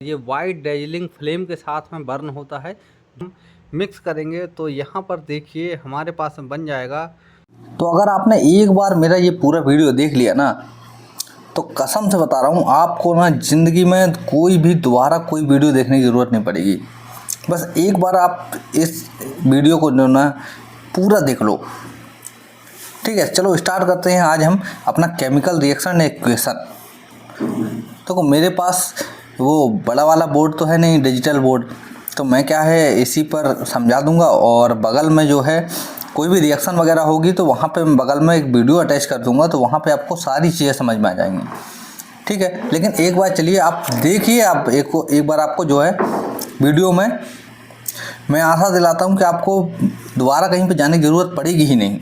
ये white डेजिलिंग flame के साथ में बर्न होता है। हम मिक्स करेंगे तो यहाँ पर देखिए हमारे पास में बन जाएगा। तो अगर आपने एक बार मेरा ये पूरा वीडियो देख लिया ना, तो कसम से बता रहा हूँ आपको ना ज़िंदगी में कोई भी दोबारा कोई वीडियो देखने की ज़रूरत नहीं पड़ेगी। बस एक बार आप इस वीडियो को जो ना पूरा देख लो। ठीक है, चलो स्टार्ट करते हैं आज हम अपना केमिकल रिएक्शन इक्वेशन। तो मेरे पास वो बड़ा वाला बोर्ड तो है नहीं, डिजिटल बोर्ड, तो मैं क्या है इसी पर समझा दूंगा और बगल में जो है कोई भी रिएक्शन वगैरह होगी तो वहाँ पे मैं बगल में एक वीडियो अटैच कर दूंगा, तो वहाँ पे आपको सारी चीज़ें समझ में आ जाएंगी। ठीक है, लेकिन एक बार चलिए आप देखिए, आप एक बार आपको जो है वीडियो में मैं आशा दिलाता हूँ कि आपको दोबारा कहीं पे जाने की ज़रूरत पड़ेगी ही नहीं।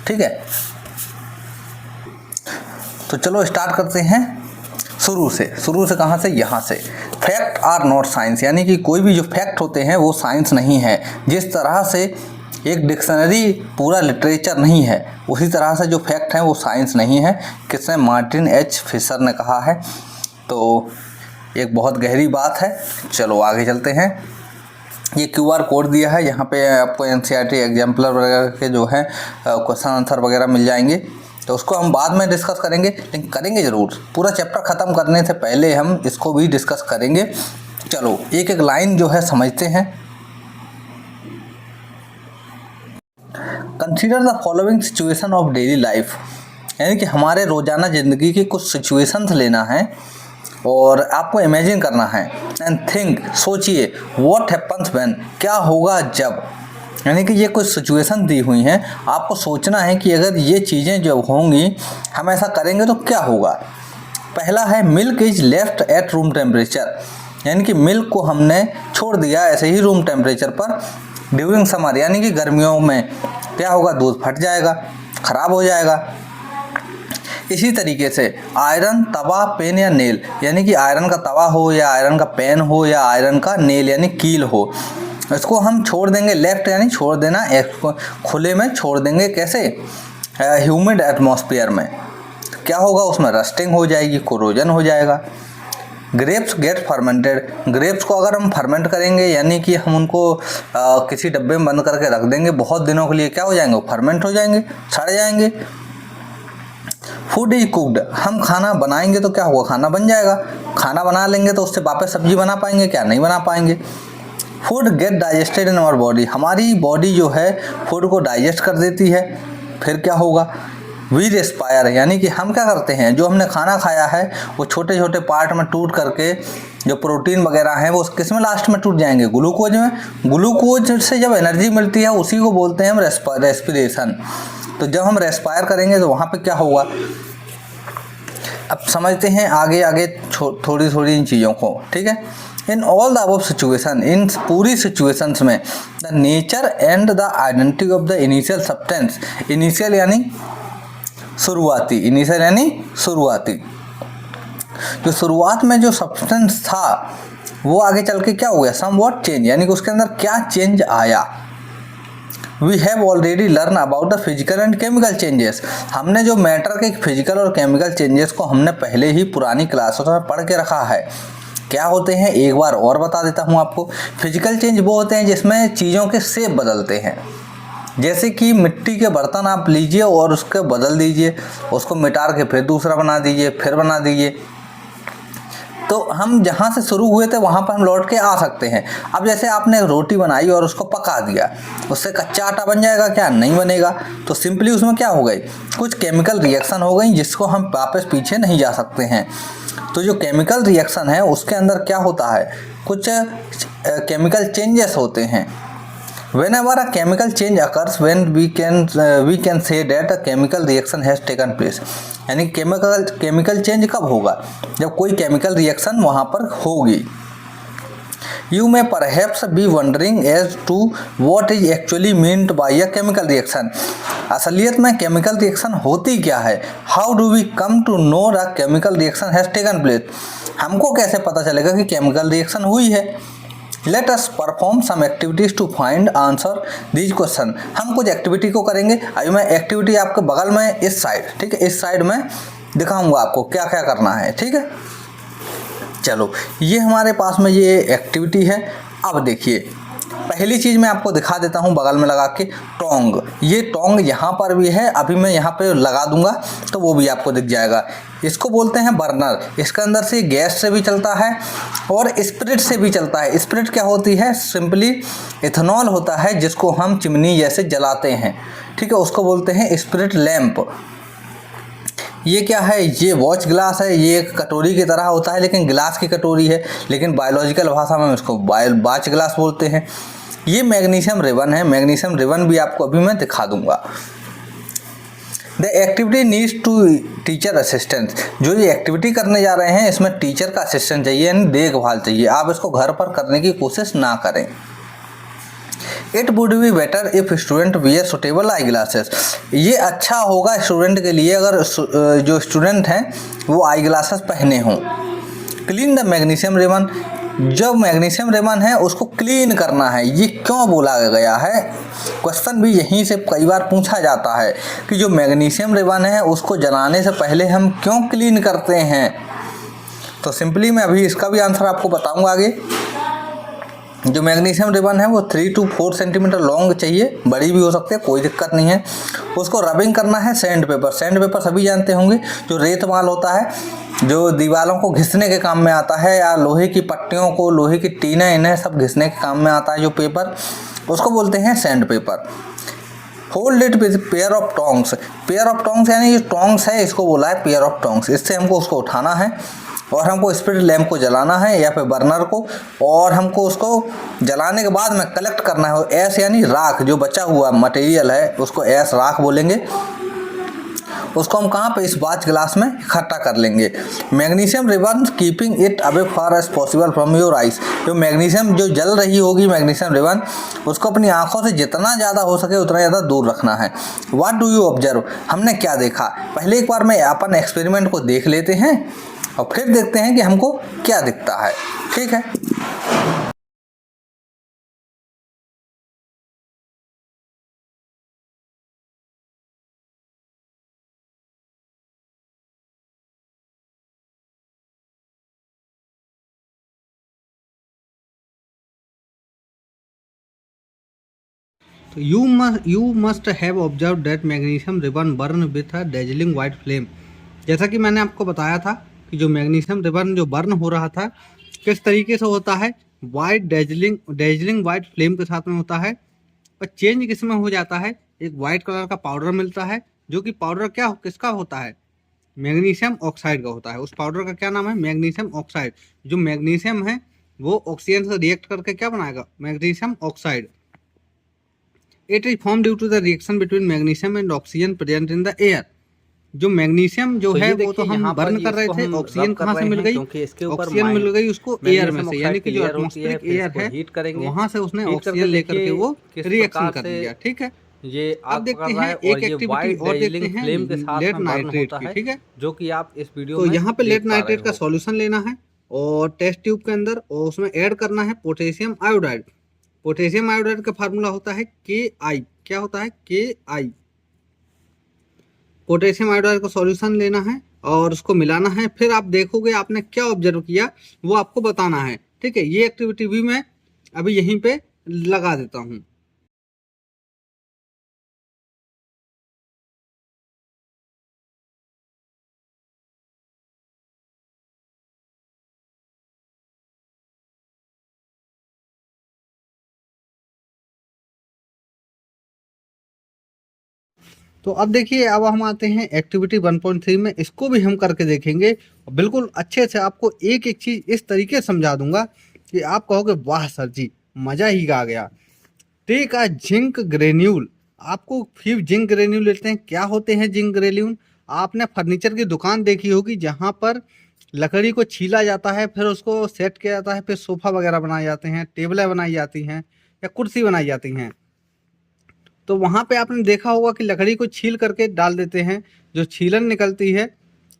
ठीक है, तो चलो स्टार्ट करते हैं शुरू से कहाँ से, यहाँ से। फैक्ट आर नॉट साइंस, यानी कि कोई भी जो फैक्ट होते हैं वो साइंस नहीं है। जिस तरह से एक डिक्शनरी पूरा लिटरेचर नहीं है, उसी तरह से जो फैक्ट हैं वो साइंस नहीं है। किसने? मार्टिन एच फिशर ने कहा है। तो एक बहुत गहरी बात है। चलो आगे चलते हैं। ये QR कोड दिया है, यहाँ पे आपको NCERT एग्जाम्पलर वगैरह के जो है क्वेश्चन आंसर वगैरह मिल जाएंगे, तो उसको हम बाद में डिस्कस करेंगे, लेकिन करेंगे ज़रूर। पूरा चैप्टर ख़त्म करने से पहले हम इसको भी डिस्कस करेंगे। चलो एक एक लाइन जो है समझते हैं। Consider the following situation of daily life, यानी कि हमारे रोज़ाना ज़िंदगी की कुछ सिचुएशंस लेना है और आपको इमेजिन करना है। एंड थिंक, सोचिए, व्हाट हैपन्स व्हेन, क्या होगा जब, यानी कि ये कुछ सिचुएशन दी हुई हैं, आपको सोचना है कि अगर ये चीज़ें जब होंगी, हम ऐसा करेंगे तो क्या होगा। पहला है milk is left at room temperature, यानी कि मिल्क को हमने छोड़ दिया ऐसे ही रूम टेम्परेचर पर ड्यूरिंग समर, यानी कि गर्मियों में क्या होगा, दूध फट जाएगा, ख़राब हो जाएगा। इसी तरीके से आयरन तवा पेन या नेल, यानी कि आयरन का तवा हो या आयरन का पेन हो या आयरन का नेल यानी कील हो, इसको हम छोड़ देंगे लेफ्ट, यानी छोड़ देना, खुले में छोड़ देंगे। कैसे? ह्यूमिड एटमॉस्फेयर में। क्या होगा उसमें? रस्टिंग हो जाएगी, कोरोजन हो जाएगा। ग्रेप्स गेट फर्मेंटेड, ग्रेप्स को अगर हम फर्मेंट करेंगे, यानी कि हम उनको किसी डब्बे में बंद करके रख देंगे बहुत दिनों के लिए, क्या हो जाएंगे? वो फर्मेंट हो जाएंगे, सड़ जाएंगे। फूड इज कुक्ड, हम खाना बनाएंगे तो क्या होगा? खाना बन जाएगा। खाना बना लेंगे तो उससे वापस सब्जी बना पाएंगे? क्या नहीं बना पाएंगे। Food get digested in our body, हमारी बॉडी जो है फूड को डाइजेस्ट कर देती है। फिर क्या होगा? वी रेस्पायर, यानी कि हम क्या करते हैं, जो हमने खाना खाया है वो छोटे छोटे पार्ट में टूट करके जो प्रोटीन वगैरह हैं वो किस में लास्ट में टूट जाएंगे? ग्लूकोज में। ग्लूकोज से जब एनर्जी मिलती है उसी को बोलते हैं हम रेस्पिरेशन। तो जब हम रेस्पायर करेंगे तो वहाँ पे क्या होगा? अब समझते हैं आगे आगे थोड़ी थोड़ी इन चीज़ों को। ठीक है, in all the above situation, in पूरी सिचुएशंस में the nature and the identity of the initial substance, initial यानी शुरुआती, इनिशियल यानी शुरुआती, जो शुरुआत में जो सब्सटेंस था वो आगे चल के क्या हो गया? समवॉट चेंज, यानी कि उसके अंदर क्या चेंज आया। We have already learn about the physical and chemical changes, हमने जो मैटर के फिजिकल और केमिकल चेंजेस को हमने पहले ही पुरानी क्लासों में पढ़ के रखा है। क्या होते हैं एक बार और बता देता हूँ आपको। फिजिकल चेंज वो होते हैं जिसमें चीज़ों के शेप बदलते हैं, जैसे कि मिट्टी के बर्तन आप लीजिए और उसके बदल दीजिए, उसको मिटा के फिर दूसरा बना दीजिए, फिर बना दीजिए। तो हम जहाँ से शुरू हुए थे वहाँ पर हम लौट के आ सकते हैं। अब जैसे आपने रोटी बनाई और उसको पका दिया, उससे कच्चा आटा बन जाएगा? क्या नहीं बनेगा। तो सिंपली उसमें क्या हो गई? कुछ केमिकल रिएक्शन हो गई जिसको हम वापस पीछे नहीं जा सकते हैं। तो जो केमिकल रिएक्शन है उसके अंदर क्या होता है? कुछ केमिकल चेंजेस होते हैं। Whenever a chemical change occurs, when we can say that a chemical reaction has taken place, यानी केमिकल चेंज कब होगा? जब कोई केमिकल रिएक्शन वहाँ पर होगी। You may perhaps be wondering as to what is actually meant by a chemical reaction, असलियत में केमिकल रिएक्शन होती क्या है? How do we come to know that chemical reaction has taken place, हमको कैसे पता चलेगा कि केमिकल रिएक्शन हुई है? Let us perform some activities to find answer these question, हम कुछ एक्टिविटी को करेंगे। अभी मैं एक्टिविटी आपके बगल में इस साइड, ठीक है, इस साइड में दिखाऊंगा आपको क्या क्या करना है। ठीक है, चलो ये हमारे पास में ये एक्टिविटी है। अब देखिए पहली चीज़ मैं आपको दिखा देता हूँ बगल में लगा के टोंग। ये टोंग यहाँ पर भी है, अभी मैं यहाँ पे लगा दूंगा तो वो भी आपको दिख जाएगा। इसको बोलते हैं बर्नर। इसके अंदर से गैस से भी चलता है और स्पिरिट से भी चलता है। स्पिरिट क्या होती है? सिंपली इथेनॉल होता है जिसको हम चिमनी जैसे जलाते हैं, ठीक है, उसको बोलते हैं स्पिरिट लैंप। ये क्या है? ये वॉच ग्लास है। ये एक कटोरी की तरह होता है लेकिन ग्लास की कटोरी है, लेकिन बायोलॉजिकल भाषा में इसको वॉच ग्लास बोलते हैं। ये मैग्नीशियम रिबन है। मैग्नीशियम रिबन भी आपको अभी मैं दिखा दूंगा। The activity needs to teacher assistance. जो ये एक्टिविटी करने जा रहे हैं इसमें टीचर का असिस्टेंट चाहिए, यानी देखभाल चाहिए। आप इसको घर पर करने की कोशिश ना करें। It would be better if student wear suitable eye glasses. ये अच्छा होगा स्टूडेंट के लिए अगर जो स्टूडेंट हैं वो आई ग्लासेस पहने हों। Clean the magnesium ribbon. जो मैग्नीशियम रिबन है उसको क्लीन करना है। ये क्यों बोला गया है? क्वेश्चन भी यहीं से कई बार पूछा जाता है कि जो मैग्नीशियम रिबन है उसको जलाने से पहले हम क्यों क्लीन करते हैं। तो सिंपली मैं अभी इसका भी आंसर आपको बताऊंगा आगे। जो मैग्नीशियम रिबन है वो 3 to 4 सेंटीमीटर लॉन्ग चाहिए, बड़ी भी हो सकती है, कोई दिक्कत नहीं है। उसको रबिंग करना है सैंड पेपर। सैंड पेपर सभी जानते होंगे, जो रेत माल होता है, जो दीवारों को घिसने के काम में आता है, या लोहे की पट्टियों को, लोहे की टीना इन्हें सब घिसने के काम में आता है जो पेपर, उसको बोलते हैं sand paper. Hold it with pair of tongs. Pair of tongs यानी ये टोंग्स है, इसको बोला है पेयर ऑफ टोंग्स। इससे हमको उसको उठाना है और हमको स्पिरिट लैंप को जलाना है या फिर बर्नर को, और हमको उसको जलाने के बाद में कलेक्ट करना है ऐश यानी राख। जो बचा हुआ मटेरियल है उसको ऐश राख बोलेंगे। उसको हम कहाँ पे? इस वॉच ग्लास में इकट्ठा कर लेंगे। Magnesium ribbon keeping it away far as possible from your eyes. जो मैग्नीशियम जो जल रही होगी मैग्नीशियम रिबन, उसको अपनी आंखों से जितना ज़्यादा हो सके उतना ज़्यादा दूर रखना है। What do you observe? हमने क्या देखा? पहले एक बार मैं अपन एक्सपेरिमेंट को देख लेते हैं और फिर देखते हैं कि हमको क्या दिखता है, ठीक है। तो you must have observe that magnesium ribbon burn with a dazzling white flame. जैसा कि मैंने आपको बताया था कि जो मैग्नीशियम रिबन जो बर्न हो रहा था किस तरीके से होता है, वाइट डेजलिंग वाइट फ्लेम के साथ में होता है। और चेंज किस में हो जाता है? एक वाइट कलर का पाउडर मिलता है, जो कि पाउडर किसका होता है? मैग्नीशियम ऑक्साइड का होता है। उस पाउडर का क्या नाम है? Magnesium oxide. जो मैग्नीशियम है वो ऑक्सीजन से रिएक्ट करके क्या बनाएगा? Magnesium oxide. It is form due to the reaction between magnesium and oxygen present in the air. जो मैग्नीशियम जो है वो तो हम बर्न कर रहे थे, ऑक्सीजन कहाँ से मिल गई? ऑक्सीजन मिल गई उसको एयर में से, यानी कि जो एटमॉस्फेरिक एयर है हीट करेंगे, वहां से उसने ऑक्सीजन लेकर के वो रिएक्शन कर दिया, ठीक है। ये अब देखते हैं एक एक्टिविटी और देखते हैं लेड नाइट्रेट की, ठीक है, जो कि आप इस वीडियो तो यहाँ पे लेड नाइट्रेट का सॉल्यूशन लेना है और टेस्ट ट्यूब के अंदर, और उसमें ऐड करना है पोटेशियम आयोडाइड। पोटेशियम आयोडाइड का फार्मूला होता है Ki। क्या होता है? Ki। पोटेशियम आयोडाइड का सॉल्यूशन लेना है और उसको मिलाना है। फिर आप देखोगे आपने क्या ऑब्जर्व किया वो आपको बताना है, ठीक है। ये एक्टिविटी भी मैं अभी यहीं पे लगा देता हूँ। तो अब देखिए, अब हम आते हैं एक्टिविटी 1.3 में। इसको भी हम करके देखेंगे, बिल्कुल अच्छे से आपको एक एक चीज इस तरीके से समझा दूंगा कि आप कहोगे वाह सर जी मजा ही आ गया। Take a zinc granule. आपको फिर जिंक ग्रेन्यूल लेते हैं। क्या होते हैं जिंक ग्रेन्यूल? आपने फर्नीचर की दुकान देखी होगी जहां पर लकड़ी को छीला जाता है, फिर उसको सेट किया जाता है, फिर सोफा वगैरह बनाए जाते हैं, टेबलें बनाई जाती हैं या कुर्सी बनाई जाती हैं। तो वहां पे आपने देखा होगा कि लकड़ी को छील करके डाल देते हैं, जो छीलन निकलती है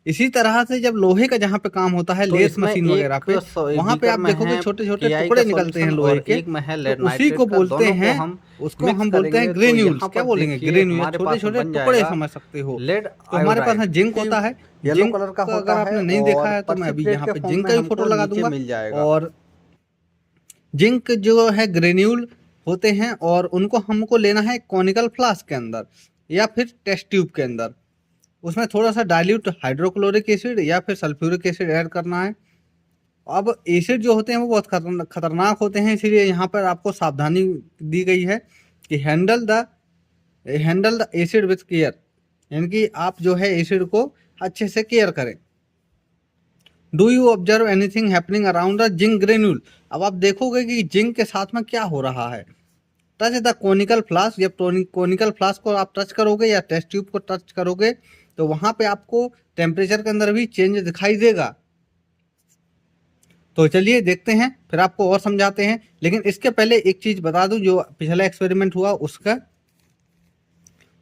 इसी तरह से जब लोहे का जहाँ पे काम होता है तो लेस इसमें मशीन वगैरह पे, वहाँ पे आप देखोगे छोटे छोटे टुकड़े निकलते हैं लोहे के, तो उसी को बोलते हैं, उसको हम बोलते हैं ग्रेन्यूल्स। क्या बोलेंगे? ग्रेन्यूल, छोटे छोटे टुकड़े समझ सकते हो। लेड तो हमारे पास है जिंक होता है, येलो जिंक कलर का अगर होता आपने है नहीं देखा है तो मैं अभी यहाँ पे जिंक का भी फोटो लगा दूंगा। मिल जाएगा। और जिंक जो है ग्रेन्यूल होते हैं और उनको हमको लेना है कॉनिकल फ्लास्क के अंदर या फिर टेस्ट ट्यूब के अंदर। उसमें थोड़ा सा डाइल्यूट हाइड्रोक्लोरिक एसिड या फिर सल्फ्यूरिक एसिड ऐड करना है। अब एसिड जो होते हैं वो बहुत खतरनाक होते हैं, इसीलिए यहाँ पर आपको सावधानी दी गई है कि handle the acid with care, यानी कि आप जो है एसिड को अच्छे से केयर करें। Do you observe anything happening around the zinc granule? अब आप देखोगे कि जिंक के साथ में क्या हो रहा है। टच द कोनिकल फ्लास्क, जब कोनिकल फ्लास्क को आप टच करोगे या टेस्ट ट्यूब को टच करोगे तो वहां पे आपको टेम्परेचर के अंदर भी चेंज दिखाई देगा। तो चलिए देखते हैं, फिर आपको और समझाते हैं। लेकिन इसके पहले एक चीज बता दूं, जो पिछला एक्सपेरिमेंट हुआ उसका,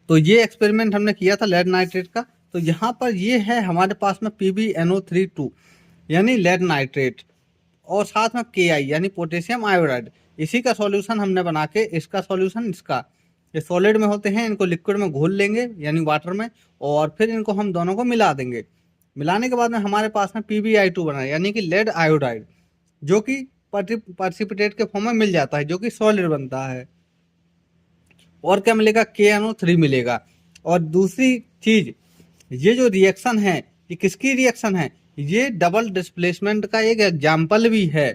तो ये एक्सपेरिमेंट हमने किया था लेड नाइट्रेट का। तो यहाँ पर ये है हमारे पास में PbNO32 यानी लेड नाइट्रेट, और साथ में Ki यानी पोटेशियम आयोडाइड। इसी का सॉल्यूशन हमने बना के, इसका सॉल्यूशन इसका, ये सॉलिड में होते हैं, इनको लिक्विड में घोल लेंगे यानी वाटर में, और फिर इनको हम दोनों को मिला देंगे। मिलाने के बाद में हमारे पास में PbI2 बना यानी कि लेड आयोडाइड, जो कि पर्सिपिटेट के फॉर्म में मिल जाता है, जो कि सॉलिड बनता है। और क्या मिलेगा? KNO3 मिलेगा। और दूसरी चीज, ये जो रिएक्शन है ये किसकी रिएक्शन है? ये डबल डिस्प्लेसमेंट का एक एग्जाम्पल भी है।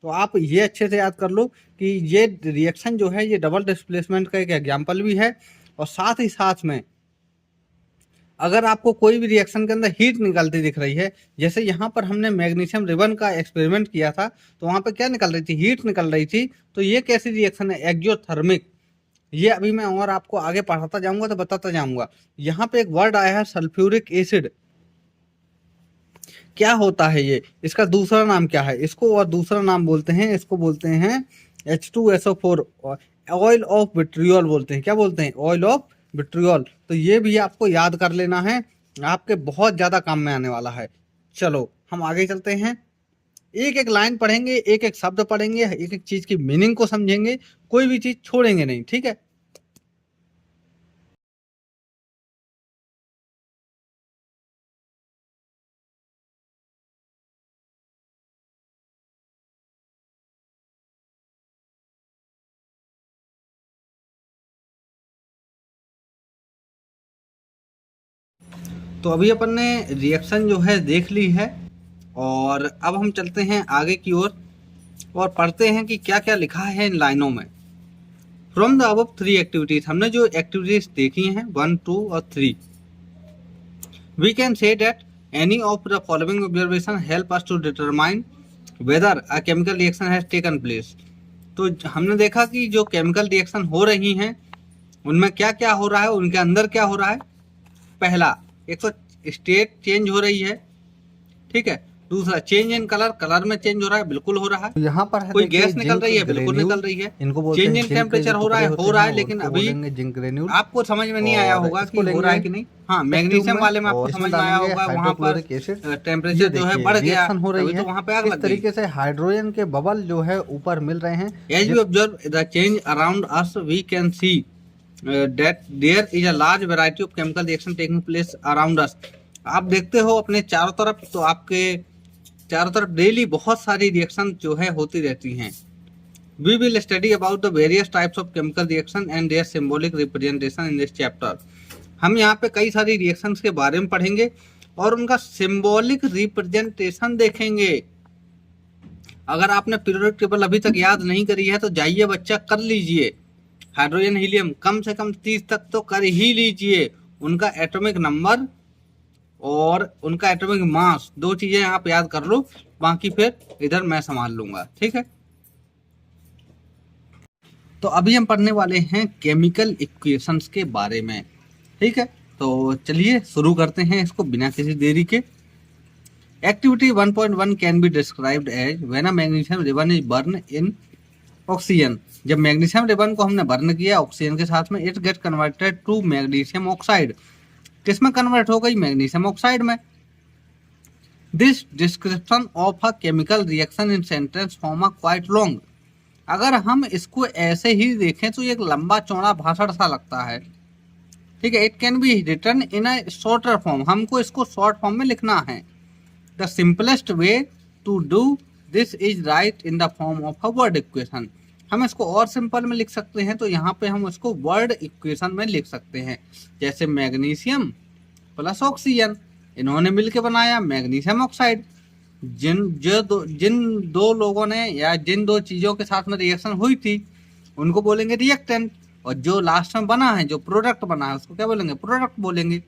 तो आप ये अच्छे से याद कर लो कि ये रिएक्शन जो है ये डबल डिस्प्लेसमेंट का एक एग्जाम्पल भी है। और साथ ही साथ में अगर आपको कोई भी रिएक्शन के अंदर हीट निकलती दिख रही है, जैसे यहाँ पर हमने मैग्नीशियम रिबन का एक्सपेरिमेंट किया था, तो वहाँ पे क्या निकल रही थी? हीट निकल रही थी। तो ये कैसी रिएक्शन है? एक्सोथर्मिक। ये अभी मैं और आपको आगे पढ़ाता जाऊंगा तो बताता जाऊंगा। यहाँ पे एक वर्ड आया है सल्फ्यूरिक एसिड। क्या होता है ये? इसका दूसरा नाम क्या है? इसको और दूसरा नाम बोलते हैं, इसको बोलते हैं H2SO4, ऑयल ऑफ विट्रियोल बोलते हैं। क्या बोलते हैं? Oil of vitriol. तो ये भी आपको याद कर लेना है, आपके बहुत ज्यादा काम में आने वाला है। चलो हम आगे चलते हैं, एक एक लाइन पढ़ेंगे, एक एक शब्द पढ़ेंगे, एक एक चीज की मीनिंग को समझेंगे, कोई भी चीज छोड़ेंगे नहीं, ठीक है? तो अभी अपन ने रिएक्शन जो है देख ली है, और अब हम चलते हैं आगे की ओर और पढ़ते हैं कि क्या क्या लिखा है इन लाइनों में। फ्रॉम द अबव 3 एक्टिविटीज, हमने जो एक्टिविटीज देखी हैं 1, 2 और 3, we can say that any of the following observation help us to determine whether a chemical reaction has taken place. तो हमने देखा कि जो केमिकल रिएक्शन हो रही हैं उनमें क्या क्या हो रहा है, उनके अंदर क्या हो रहा है। पहला, एक तो स्टेट चेंज हो रही है, ठीक है। दूसरा, चेंज इन कलर, कलर में चेंज हो रहा है, बिल्कुल हो रहा है। यहाँ पर है कोई देखिए गैस निकल रही है, बिल्कुल निकल रही है। इनको बोलते चेंज हैं इन जिंक टेम्परेचर के हो रहा है, टुकड़े हो रहा है, होते हैं, लेकिन उसको अभी बोलेंगे जिंक ग्रेन्यूल। आपको समझ में नहीं आया और होगा इसको कि हो रहा है लेंगे कि नहीं। हाँ, टेस्ट मैग्नीशियम ट्यूब में वाले में आपको और समझ इसमें में आया डालेंगे होगा, वहाँ हाइड्रोक्लोरिक पर एसिड। टेम्परेचर जो है बढ़ गया, रिएक्शन हो रही तभी है, तो वहाँ पे आग इस लग गई। तरीके से हाइड्रोजन के बबल जो है ऊपर मिल रहे हैं। As we observe the change around us, we can see that there is a large variety of chemical reaction taking place around us. आप देखते हो अपने चारों तरफ, तो आपके चारों तरफ डेली बहुत सारी रिएक्शन जो है होती रहती हैं। We will study about the various types of chemical reaction and their symbolic representation in this chapter. हम यहाँ पे कई सारी रिएक्शंस के बारे में पढ़ेंगे और उनका सिंबॉलिक रिप्रेजेंटेशन देखेंगे। अगर आपने पीरियोडिक टेबल अभी तक याद नहीं करी है तो जाइए बच्चा कर लीजिए। हाइड्रोजन हीलियम कम से कम 30 तक तो कर ही लीजिए। उनका एटॉमिक नंबर और उनका एटॉमिक मास, 2 चीजें आप याद कर लो, बाकी फिर इधर मैं संभाल लूंगा, ठीक है। तो अभी हम पढ़ने वाले हैं केमिकल इक्वेशंस के बारे में, ठीक है। तो चलिए शुरू करते हैं इसको बिना किसी देरी के। Activity 1.1 can be described as when a magnesium ribbon is burn in oxygen. जब मैग्नीशियम रिबन को हमने बर्न किया ऑक्सीजन के साथ में, it get converted to magnesium oxide. किस में कन्वर्ट हो गई? मैग्नीशियम ऑक्साइड में। This description of a chemical reaction in sentence form a quite long. अगर हम इसको ऐसे ही देखें तो ये एक लंबा चौड़ा भाषण सा लगता है, ठीक है। It can be written in a shorter form, हमको इसको शॉर्ट फॉर्म में लिखना है। The simplest way to do this is write in the form of a word equation. हम इसको और सिंपल में लिख सकते हैं, तो यहाँ पे हम इसको वर्ड इक्वेशन में लिख सकते हैं। जैसे मैग्नीशियम प्लस ऑक्सीजन, इन्होंने मिलकर बनाया मैग्नीशियम ऑक्साइड। जिन दो लोगों ने या जिन दो चीज़ों के साथ में रिएक्शन हुई थी उनको बोलेंगे रिएक्टेंट, और जो लास्ट में बना है, जो प्रोडक्ट बना है, उसको क्या बोलेंगे? प्रोडक्ट बोलेंगे।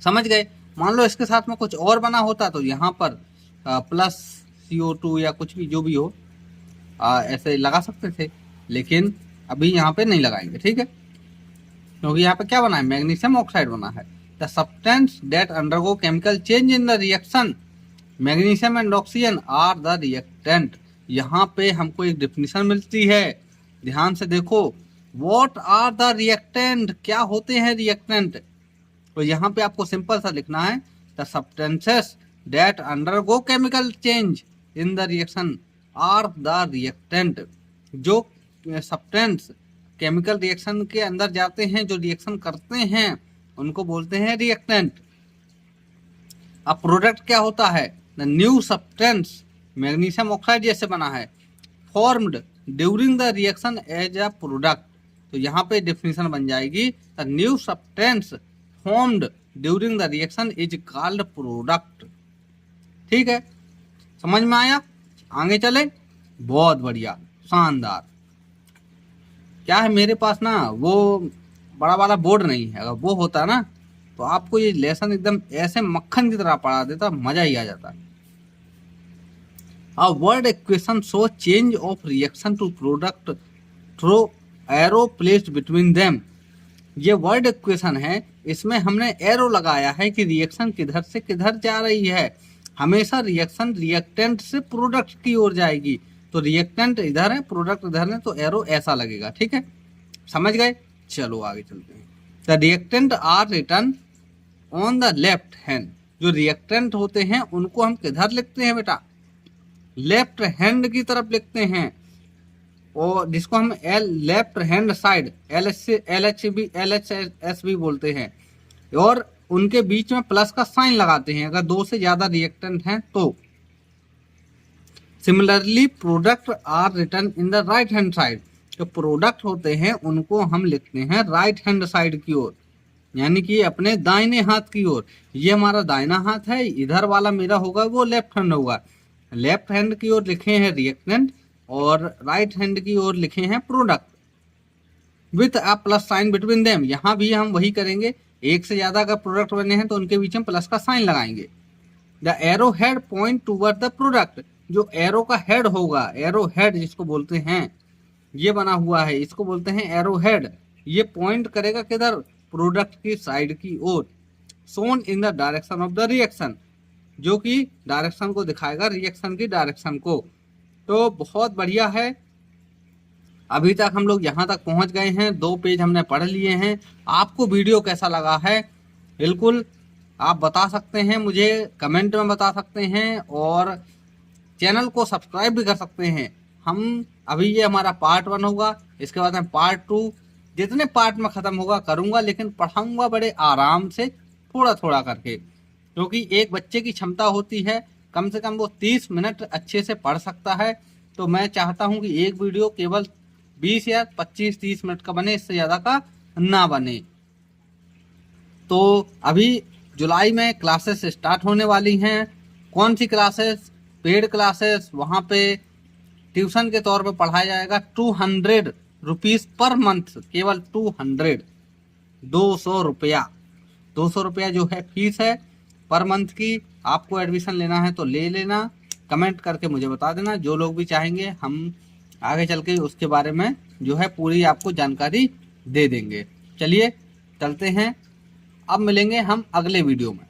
समझ गए? मान लो इसके साथ में कुछ और बना होता तो यहाँ पर प्लस CO2 या कुछ भी जो भी हो ऐसे लगा सकते थे, लेकिन अभी यहाँ पे नहीं लगाएंगे, ठीक है, क्योंकि यहाँ पे क्या बना है? मैग्नीशियम ऑक्साइड बना है। The substance that undergo chemical change in the reaction magnesium and oxygen are the reactant. यहाँ पे हमको एक डिफिनीशन मिलती है, ध्यान से देखो। व्हाट आर द रिएक्टेंट, क्या होते हैं रिएक्टेंट? तो यहाँ पे आपको सिंपल सा लिखना है, the substances that undergo chemical change in the reaction are the reactant. जो सब्सटेंस केमिकल रिएक्शन के अंदर जाते हैं, जो रिएक्शन करते हैं, उनको बोलते हैं रिएक्टेंट। अब प्रोडक्ट क्या होता है? The new substance, magnesium oxide जैसे बना है, formed during the reaction as a product. तो यहाँ पे डेफिनेशन बन जाएगी, the new substance formed during the reaction is called product. ठीक है, समझ में आया? आगे चले, बहुत बढ़िया, शानदार। क्या है, मेरे पास ना वो बड़ा वाला बोर्ड नहीं है, अगर वो होता ना तो आपको ये लेसन एकदम ऐसे मक्खन की तरह पढ़ा देता, मजा ही आ जाता। A word equation shows change of reaction to product through arrow placed between them। ये वर्ड इक्वेशन है, इसमें हमने एरो लगाया है कि रिएक्शन किधर से किधर जा रही है। हमेशा रिएक्शन रिएक्टेंट से प्रोडक्ट की ओर जाएगी, तो रिएक्टेंट इधर है, प्रोडक्ट इधर है, तो एरो ऐसा लगेगा। ठीक है, समझ गए? चलो आगे चलते हैं। The reactant are written on the left hand. जो रिएक्टेंट होते हैं उनको हम किधर लिखते हैं बेटा? लेफ्ट हैंड की तरफ लिखते हैं, और जिसको हम लेफ्ट हैंड साइड LHS भी बोलते हैं, और उनके बीच में प्लस का साइन लगाते हैं अगर दो से ज्यादा रिएक्टेंट हैं तो। Similarly product are written in the right hand side. जो प्रोडक्ट होते हैं उनको हम लिखते हैं राइट हैंड साइड की ओर, यानी कि अपने दाहिने हाथ की ओर। ये हमारा दाहिना हाथ है, इधर वाला मेरा होगा वो लेफ्ट हैंड होगा। लेफ्ट हैंड की ओर लिखे हैं रिएक्टेंट और राइट हैंड की ओर लिखे हैं product with a plus sign between them. यहाँ भी हम वही करेंगे, एक से ज्यादा अगर प्रोडक्ट बने हैं तो उनके बीच में प्लस का साइन लगाएंगे। The arrow head point toward the product. जो एरो का हेड होगा, एरो हेड जिसको बोलते हैं, ये बना हुआ है, इसको बोलते हैं एरो हेड। ये पॉइंट करेगा किधर? प्रोडक्ट की साइड की ओर। Shown in the direction of the reaction, जो कि डायरेक्शन को दिखाएगा, रिएक्शन की डायरेक्शन को। तो बहुत बढ़िया है, अभी तक हम लोग यहाँ तक पहुँच गए हैं, 2 पेज हमने पढ़ लिए हैं। आपको वीडियो कैसा लगा है बिल्कुल आप बता सकते हैं, मुझे कमेंट में बता सकते हैं, और चैनल को सब्सक्राइब भी कर सकते हैं। हम अभी ये हमारा पार्ट 1 होगा, इसके बाद में पार्ट 2 जितने पार्ट में ख़त्म होगा करूँगा, लेकिन पढ़ाऊँगा बड़े आराम से, थोड़ा थोड़ा करके, क्योंकि एक बच्चे की क्षमता होती है कम से कम वो 30 मिनट अच्छे से पढ़ सकता है। तो मैं चाहता हूँ कि एक वीडियो केवल 20 या 25-30 मिनट का बने, इससे ज़्यादा का ना बने। तो अभी जुलाई में क्लासेस स्टार्ट होने वाली हैं। कौन सी क्लासेस? पेड क्लासेस, वहाँ पे ट्यूशन के तौर पे पढ़ाया जाएगा 200 रुपीज़ पर मंथ, केवल 200 रुपया 200 रुपया जो है फीस है पर मंथ की। आपको एडमिशन लेना है तो ले लेना, कमेंट करके मुझे बता देना। जो लोग भी चाहेंगे हम आगे चल के उसके बारे में जो है पूरी आपको जानकारी दे देंगे। चलिए चलते हैं, अब मिलेंगे हम अगले वीडियो में।